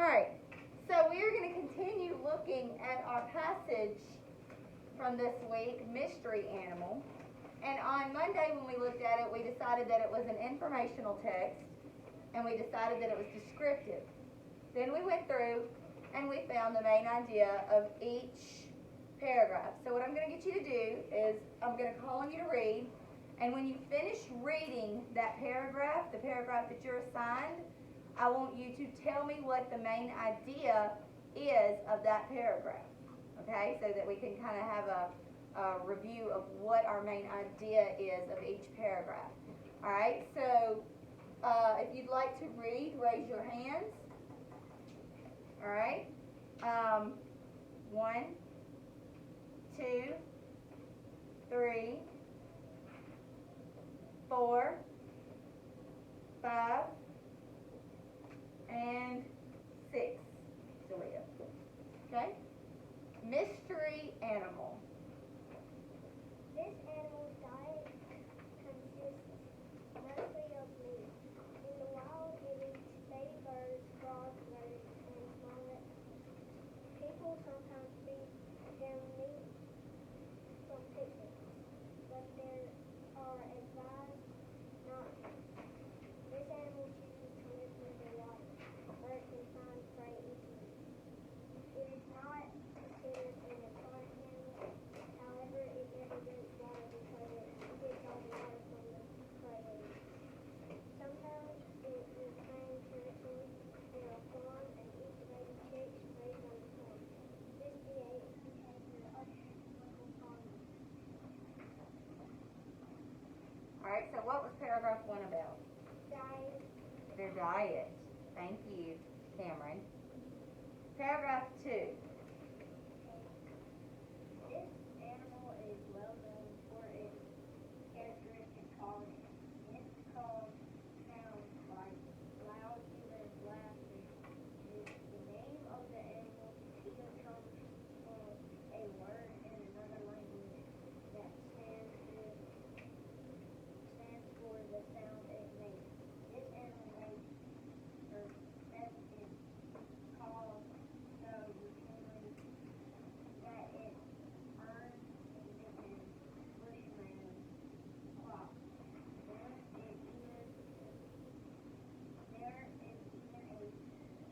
Alright, so we are going to continue looking at our passage from this week, Mystery Animal. And on Monday when we looked at it, we decided that it was an informational text, and we decided that it was descriptive. Then we went through and we found the main idea of each paragraph. So what I'm going to get you to do is I'm going to call on you to read, and when you finish reading that paragraph, the paragraph that you're assigned, I want you to tell me what the main idea is of that paragraph, okay, so that we can kind of have a review of what our main idea is of each paragraph. All right, so if you'd like to read, raise your hands. All right, 1, 2, 3, 4, 5, and 6, Julia. Okay? Mystery animal. This animal's diet consists mostly of meat. In the wild, it eats baby birds, frogs, birds, and small reptiles. People sometimes feed them meat from picnics, but there are advised not to. This animal chooses to live near the water, where it can find prey easily. It is not considered an aquatic animal. However, it never drinks water because it gets all the water from the prey it eats. Sometimes it is found territory near a farm and eats baby chicks raised on the farm. This behavior ushers local farmers. All right, so what was paragraph 1 about? Diet. Their diet. Thank you, Cameron. Paragraph 2. This animal is well known for its characteristic calling. Its call sounds like loud human laughter. The name of the animal even comes from a word in another language that stands for the sound it makes. This animal makes her best call so routinely that it earned the nickname Bushman Clock. There is even a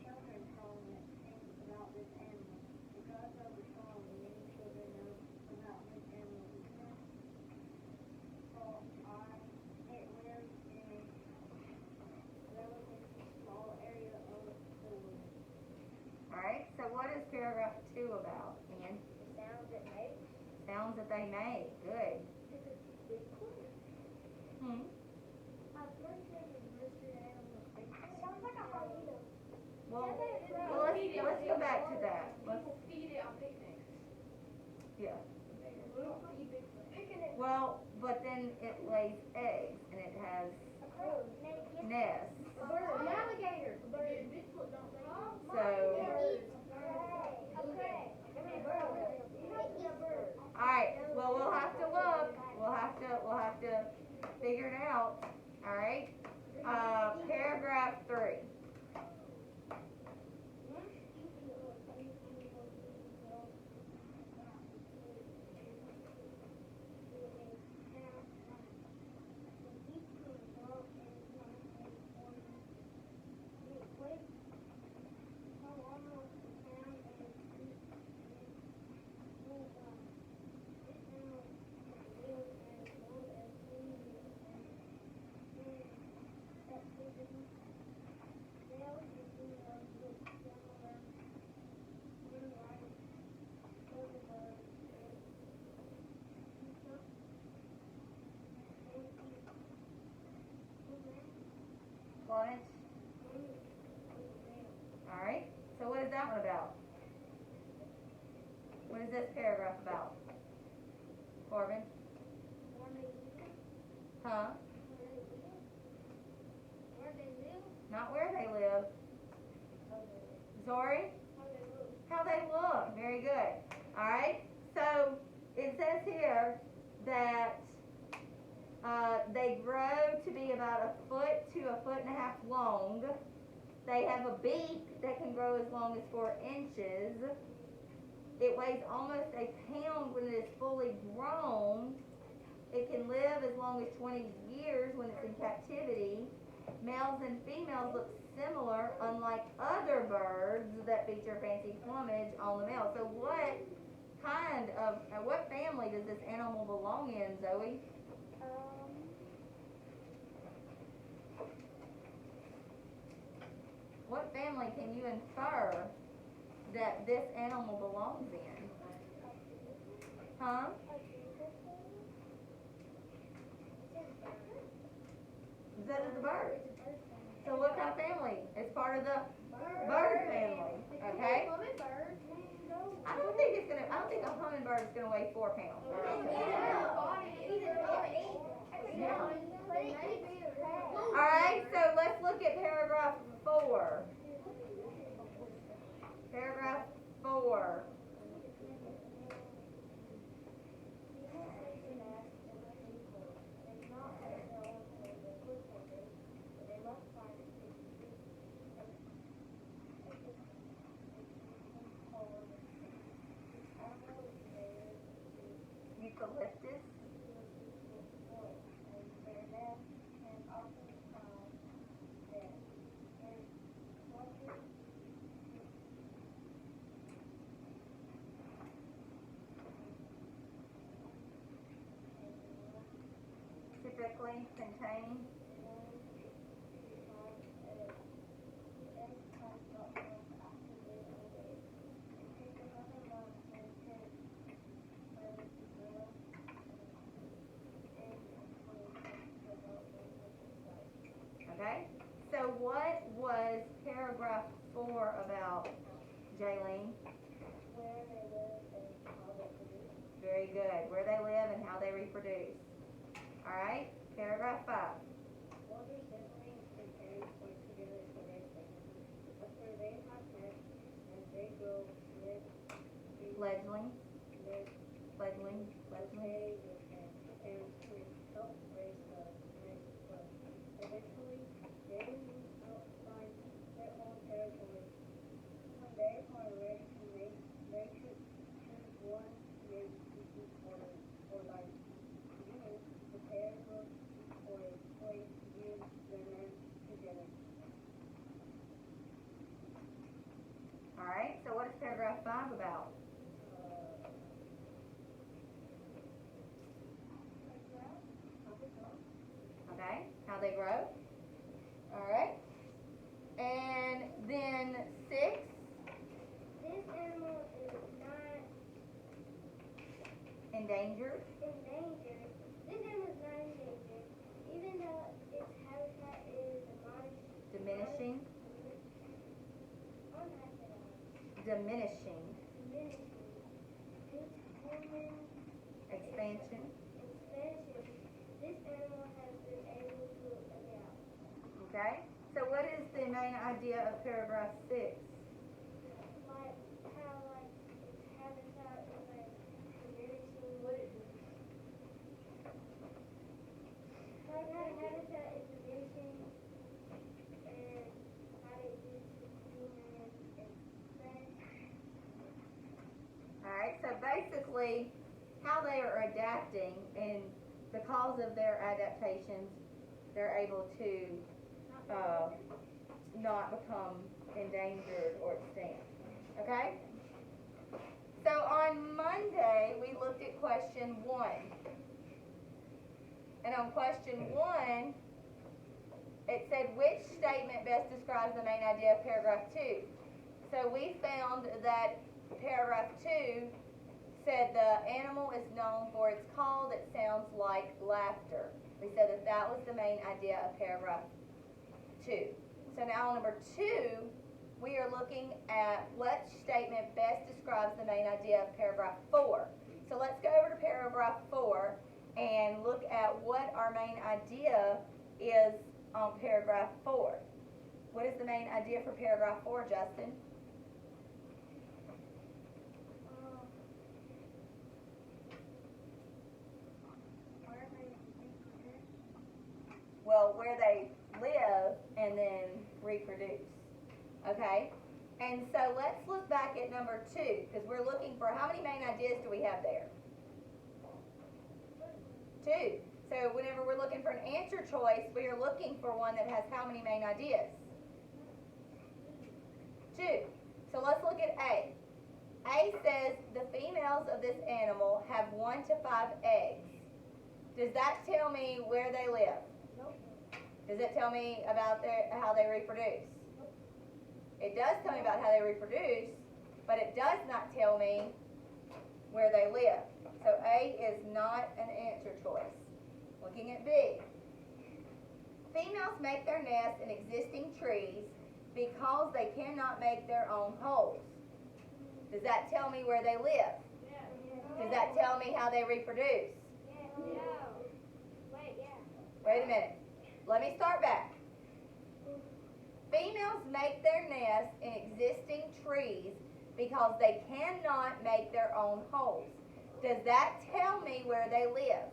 children's song that sings about this animal. Because of the song, many children know about this animal because it lives in a relatively small area of the woods. All right, so what is paragraph 2 about, Ian? The sounds it makes. Sounds that they make. Good. Hmm. Sounds like a hyena. Well, let's go back to that. People feed it on picnics. Yeah. We don't feed Bigfoot. Picking Well, but then it lays eggs and it has nests. a bird. An alligator. A bird. Bigfoot don't lay eggs. So, all right. Well, we'll have to look. We'll have to figure it out. All right. Paragraph 3. Florence? All right. So what is that one about? What is this paragraph about? Corbin? Huh? Not where they live. Zori? How they look. Very good. All right. So it says here that they grow to be about 1 foot to 1.5 feet long. They have a beak that can grow as long as 4 inches. It weighs almost a pound when it is fully grown. It can live as long as 20 years when it's in captivity. Males and females look similar, unlike other birds that feature fancy plumage on the male. So what what family does this animal belong in, Zoe? What family can you infer that this animal belongs in? Huh? That is a bird. So what kind of family? It's part of the bird family. Okay? I don't think a hummingbird is gonna weigh 4 pounds. Alright, so let's look at paragraph 4. Paragraph 4. Eucalyptus. Typically contain okay? So what was paragraph 4 about, Jaylene? Where they live and how they produce. Very good. Where they live and how they reproduce. Alright, paragraph 5. Older siblings and parents work together for their family. After they have met and they grow, Fledgling. they Fledgling. stay with their parents to help raise the eventually, they move outside their own territory. When they are ready to mate, they choose one mate species for life. The pair look for a place to use their name together. Alright, so what is paragraph 5 about? Okay, how they grow. Alright. And then 6. This animal is not Endangered. endangered. This animal is not endangered, even though its habitat is Diminishing. diminishing Diminishing. due to human Expansion. expansion. This animal has been able to adapt. Okay. So what is the main idea of paragraph 6? Like how its habitat is diminishing. Like how the habitat is diminishing and how it due to human expansion. Alright, so basically how they are adapting, and because of their adaptations, they're able to not become endangered or extinct. Okay? So on Monday, we looked at question 1. And on question 1, it said, which statement best describes the main idea of paragraph 2? So we found that paragraph 2 said the animal is known for its call that sounds like laughter. We said that that was the main idea of paragraph 2. So now on number 2, we are looking at what statement best describes the main idea of paragraph 4. So let's go over to paragraph 4 and look at what our main idea is on paragraph 4. What is the main idea for paragraph 4, Justin? Well, where they live and then reproduce. Okay? And so let's look back at number 2, because we're looking for how many main ideas do we have there? 2. So whenever we're looking for an answer choice, we are looking for one that has how many main ideas? 2. So let's look at A. A says the females of this animal have 1 to 5 eggs. Does that tell me where they live? Nope. Does it tell me about how they reproduce? It does tell me about how they reproduce, but it does not tell me where they live. So A is not an answer choice. Looking at B. Females make their nests in existing trees because they cannot make their own holes. Does that tell me where they live? Does that tell me how they reproduce? Wait a minute. Let me start back. Females make their nests in existing trees because they cannot make their own holes. Does that tell me where they live?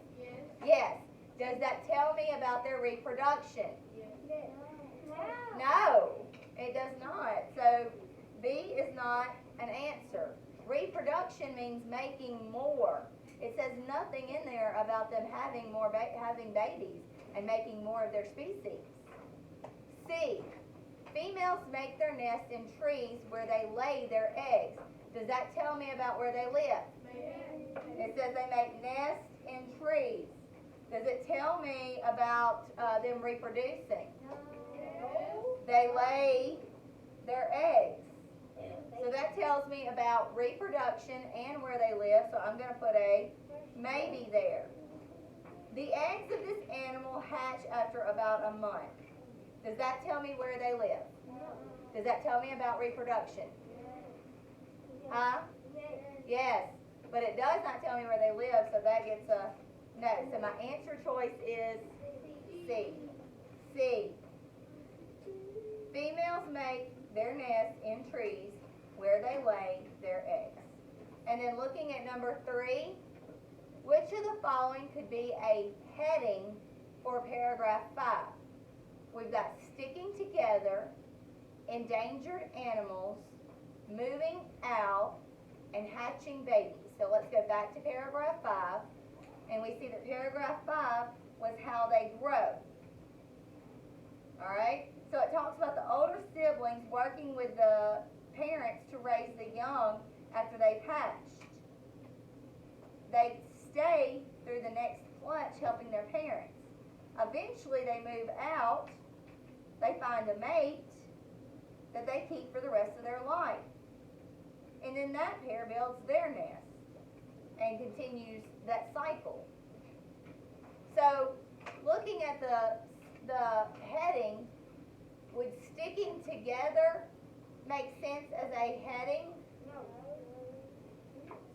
Yes. Does that tell me about their reproduction? No, it does not. So B is not an answer. Reproduction means making more. It says nothing in there about them having having babies and making more of their species. C. Females make their nests in trees where they lay their eggs. Does that tell me about where they live? It says they make nests in trees. Does it tell me about them reproducing? They lay their eggs. So that tells me about reproduction and where they live, so I'm going to put a maybe there. The eggs of this animal hatch after about a month. Does that tell me where they live? Does that tell me about reproduction? Huh? Yes, but it does not tell me where they live, so that gets a no. So my answer choice is C. C. Females make their nests in trees where they lay their eggs. And then looking at number 3, which of the following could be a heading for paragraph 5? We've got sticking together, endangered animals, moving out, and hatching babies. So let's go back to paragraph 5, and we see that paragraph 5 was how they grow. All right? So it talks about the older siblings working with the parents to raise the young after they've hatched. They stay through the next clutch helping their parents. Eventually they move out, they find a mate that they keep for the rest of their life. And then that pair builds their nest and continues that cycle. So looking at the heading, would sticking together make sense as a heading? No.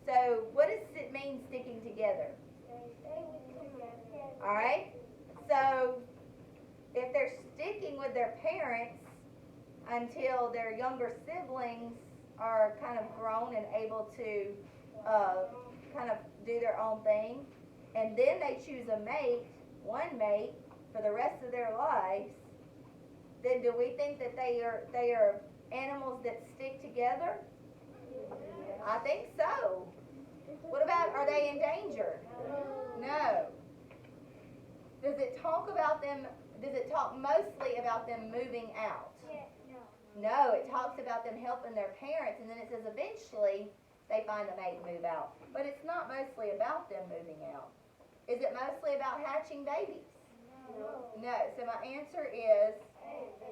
So what does it mean, sticking together? All right. So if they're sticking with their parents until their younger siblings are kind of grown and able to kind of do their own thing, and then they choose a mate, one mate, for the rest of their lives, then do we think that they are animals that stick together? I think so. What about, are they endangered? No. Does it talk mostly about them moving out? No, it talks about them helping their parents, and then it says eventually they find a mate and move out. But it's not mostly about them moving out. Is it mostly about hatching babies? No. So my answer is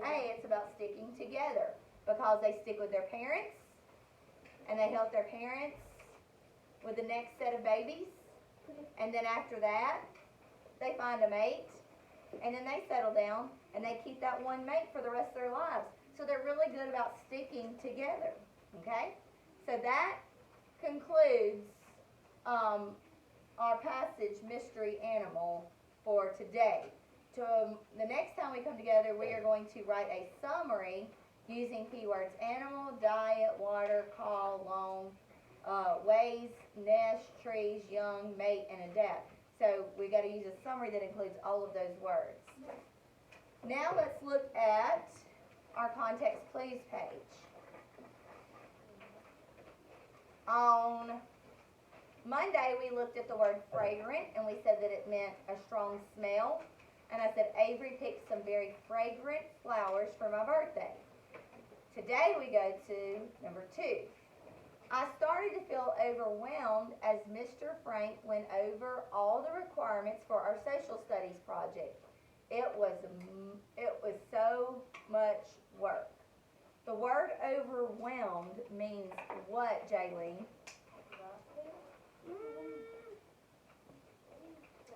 A, it's about sticking together because they stick with their parents and they help their parents with the next set of babies. And then after that, they find a mate and then they settle down and they keep that one mate for the rest of their lives. So they're really good about sticking together. Okay? So that concludes our passage, Mystery Animal, for today. The next time we come together, we are going to write a summary using keywords animal, diet, water, call, loan, ways, nest, trees, young, mate, and adapt. So we got to use a summary that includes all of those words. Now let's look at our context clues page. On Monday, we looked at the word fragrant, and we said that it meant a strong smell. And I said Avery picked some very fragrant flowers for my birthday. Today, we go to number 2. I started to feel overwhelmed as Mr. Frank went over all the requirements for our social studies project. It was so much work. The word overwhelmed means what, Jaylene?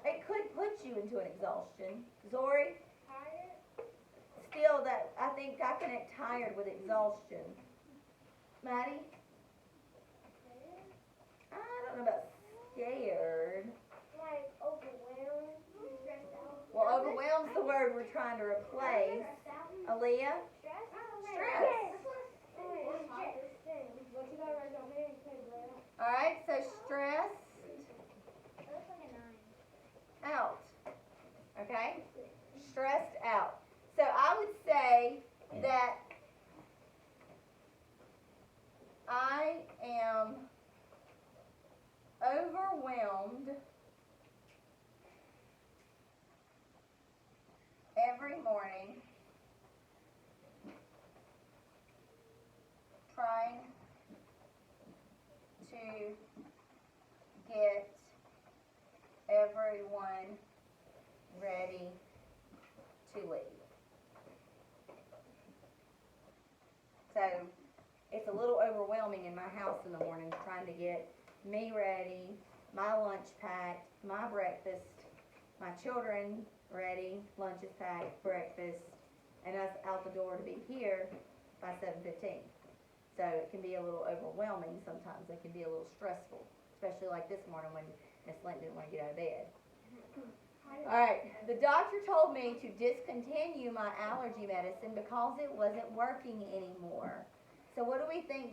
It could put you into an exhaustion. Zori? Tired? Still, that I think I connect tired with exhaustion. Maddie? I don't know about scared. Like overwhelmed? Stressed out? Well, overwhelmed's the word we're trying to replace. Aaliyah? Stressed? Stress. What you got right down there? You said that. Alright, so stressed That's like a 9. out. Okay? Stressed out. So I would say that I am overwhelmed every morning trying to get everyone ready to leave. So it's a little overwhelming in my house in the morning trying to get me ready, my lunch packed, my breakfast, my children ready, lunch is packed, breakfast, and us out the door to be here by 7:15. So it can be a little overwhelming sometimes. It can be a little stressful, especially like this morning when Miss Lynn didn't want to get out of bed. All right, the doctor told me to discontinue my allergy medicine because it wasn't working anymore. So what do we think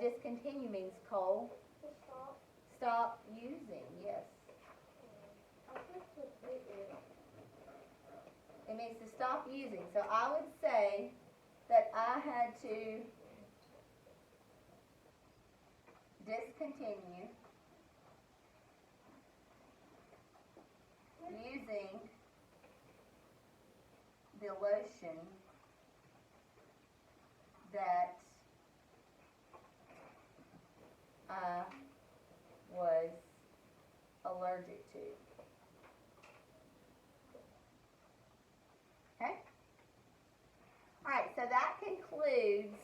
discontinue means, Cole? To stop. Stop using, yes. It means to stop using. So I would say that I had to discontinue using the lotion that I was allergic to. Okay? Alright, so that concludes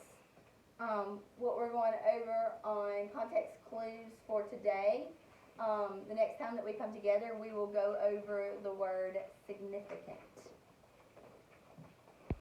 what we're going over on context clues for today. The next time that we come together, we will go over the word significant.